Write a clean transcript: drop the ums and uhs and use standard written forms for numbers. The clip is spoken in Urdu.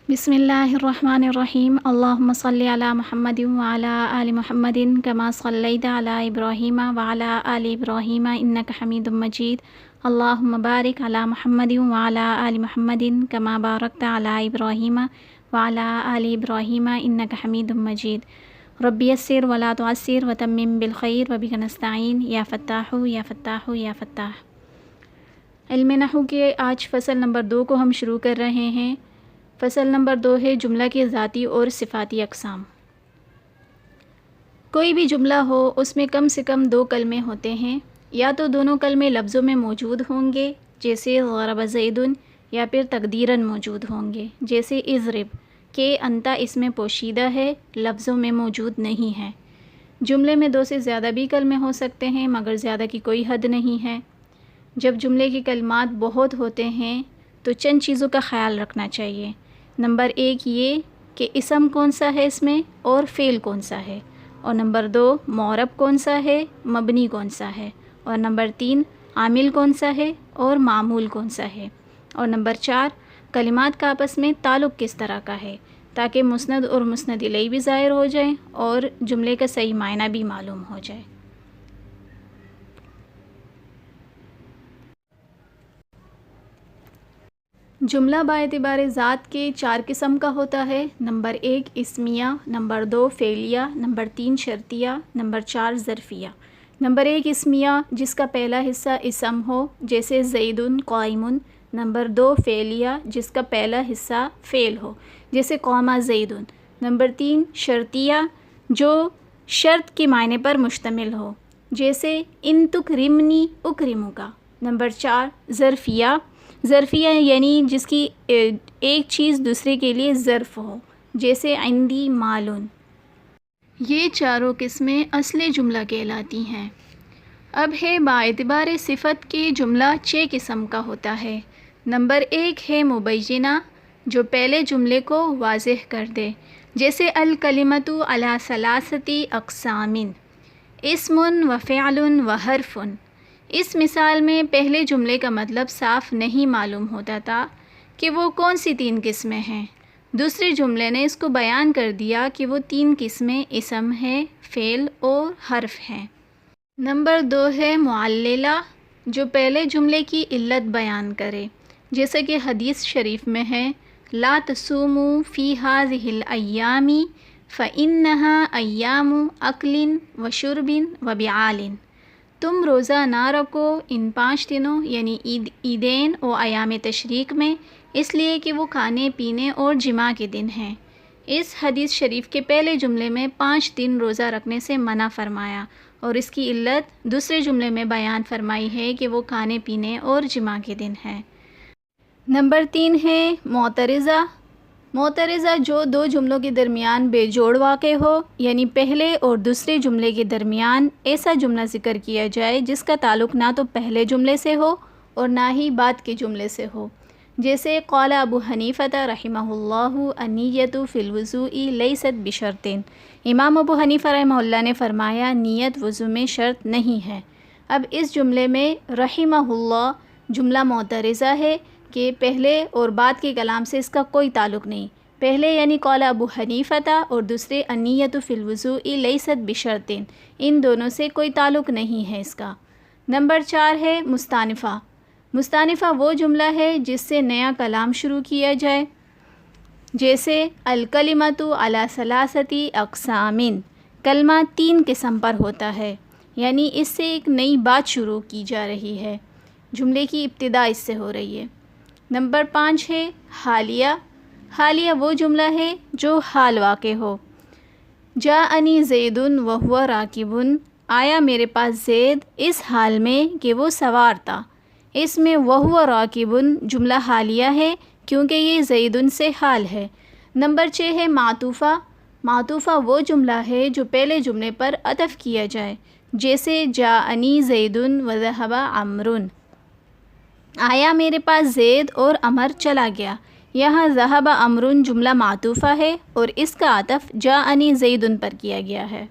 بسم اللہ الرحمن الرحیم اللہم صلی علی محمد وعلی آل محمد کما صلیت علی ابراہیم وعلی آل ابراہیم انک حمید مجید اللہم بارک علی محمد وعلی آل محمد کما بارکت علی ابراہیم وعلی آل ابراہیم انک حمید مجید رب یسر ولا تعسر وتمم بالخیر وبک نستعین یا فتاح یا فتاح یا فتاح۔ علم نحو کے آج فصل نمبر 2 کو ہم شروع کر رہے ہیں۔ فصل نمبر 2 ہے جملہ کے ذاتی اور صفاتی اقسام۔ کوئی بھی جملہ ہو اس میں کم سے کم 2 کلمے ہوتے ہیں، یا تو دونوں کلمے لفظوں میں موجود ہوں گے جیسے ضرب زید، یا پھر تقدیراً موجود ہوں گے جیسے اضرب، کہ انتا اس میں پوشیدہ ہے، لفظوں میں موجود نہیں ہے۔ جملے میں 2 سے زیادہ بھی کلمے ہو سکتے ہیں مگر زیادہ کی کوئی حد نہیں ہے۔ جب جملے کے کلمات بہت ہوتے ہیں تو چند چیزوں کا خیال رکھنا چاہیے۔ نمبر 1 یہ کہ اسم کون سا ہے اس میں اور فعل کون سا ہے، اور نمبر 2 معرب کون سا ہے، مبنی کون سا ہے، اور نمبر 3 عامل کون سا ہے اور معمول کون سا ہے، اور نمبر 4 کلمات کا آپس میں تعلق کس طرح کا ہے تاکہ مسند اور مسند الیہ بھی ظاہر ہو جائیں اور جملے کا صحیح معنی بھی معلوم ہو جائے۔ جملہ باعتبار ذات کے 4 قسم کا ہوتا ہے۔ نمبر 1 اسمیہ، نمبر 2 فعلیہ، نمبر 3 شرطیہ، نمبر 4 ظرفیہ۔ نمبر 1 اسمیہ جس کا پہلا حصہ اسم ہو جیسے زید قائم۔ نمبر 2 فعلیہ جس کا پہلا حصہ فعل ہو جیسے قام زید۔ نمبر 3 شرطیہ جو شرط کے معنی پر مشتمل ہو جیسے ان تکرمنی اکرمک۔ نمبر 4 ظرفیہ، ظرفیہ یعنی جس کی ایک چیز دوسرے کے لیے ظرف ہو جیسے عندی مالن۔ یہ چاروں قسمیں اصل جملہ کہلاتی ہیں۔ اب ہے باعتبار صفت کے جملہ 6 قسم کا ہوتا ہے۔ نمبر 1 ہے مبینہ جو پہلے جملے کو واضح کر دے جیسے الکلمۃ علی ثلاثۃ اقسام، اسم و فعل و حرف۔ اس مثال میں پہلے جملے کا مطلب صاف نہیں معلوم ہوتا تھا کہ وہ کون سی 3 قسمیں ہیں۔ دوسرے جملے نے اس کو بیان کر دیا کہ وہ 3 قسمیں اسم ہے، فعل اور حرف ہیں۔ نمبر 2 ہے معللہ جو پہلے جملے کی علت بیان کرے جیسا کہ حدیث شریف میں ہے لا تصوموا فی ہذہ الایام فانھا ایام اکل و شرب و بعال۔ تم روزہ نہ رکھو ان 5 دنوں یعنی عیدین و ایام تشریق میں، اس لیے کہ وہ کھانے پینے اور جماع کے دن ہیں۔ اس حدیث شریف کے پہلے جملے میں 5 دن روزہ رکھنے سے منع فرمایا اور اس کی علت دوسرے جملے میں بیان فرمائی ہے کہ وہ کھانے پینے اور جماع کے دن ہیں۔ نمبر 3 ہے معترضہ، معترضہ جو 2 جملوں کے درمیان بے جوڑ واقع ہو یعنی پہلے اور دوسرے جملے کے درمیان ایسا جملہ ذکر کیا جائے جس کا تعلق نہ تو پہلے جملے سے ہو اور نہ ہی بعد کے جملے سے ہو جیسے قال ابو حنیفہ رحمہ اللہ النیۃ فی الوضوء لیست بشرط۔ امام ابو حنیفہ رحمہ اللہ نے فرمایا نیت وضو میں شرط نہیں ہے۔ اب اس جملے میں رحمہ اللہ جملہ معترضہ ہے کہ پہلے اور بعد کے کلام سے اس کا کوئی تعلق نہیں۔ پہلے یعنی قال ابو حنیفہ اور دوسرے النیۃ فی الوضوء لیست بشرط، ان دونوں سے کوئی تعلق نہیں ہے اس کا۔ نمبر 4 ہے مستانفہ، مستانفہ وہ جملہ ہے جس سے نیا کلام شروع کیا جائے جیسے الکلمۃ علی ثلاثۃ اقسام، کلمہ 3 قسم پر ہوتا ہے یعنی اس سے ایک نئی بات شروع کی جا رہی ہے، جملے کی ابتدا اس سے ہو رہی ہے۔ نمبر 5 ہے حالیہ، حالیہ وہ جملہ ہے جو حال واقع ہو جاءنی زید وہو راکب، آیا میرے پاس زید اس حال میں کہ وہ سوار تھا۔ اس میں وہو راکب جملہ حالیہ ہے کیونکہ یہ زید سے حال ہے۔ نمبر 6 ہے معطوفہ، معطوفہ وہ جملہ ہے جو پہلے جملے پر عطف کیا جائے جیسے جاءنی زید وذهب عمرو، آیا میرے پاس زید اور عمر چلا گیا۔ یہاں ذهب عمرو جملہ معطوفہ ہے اور اس کا عطف جاءنی زید پر کیا گیا ہے۔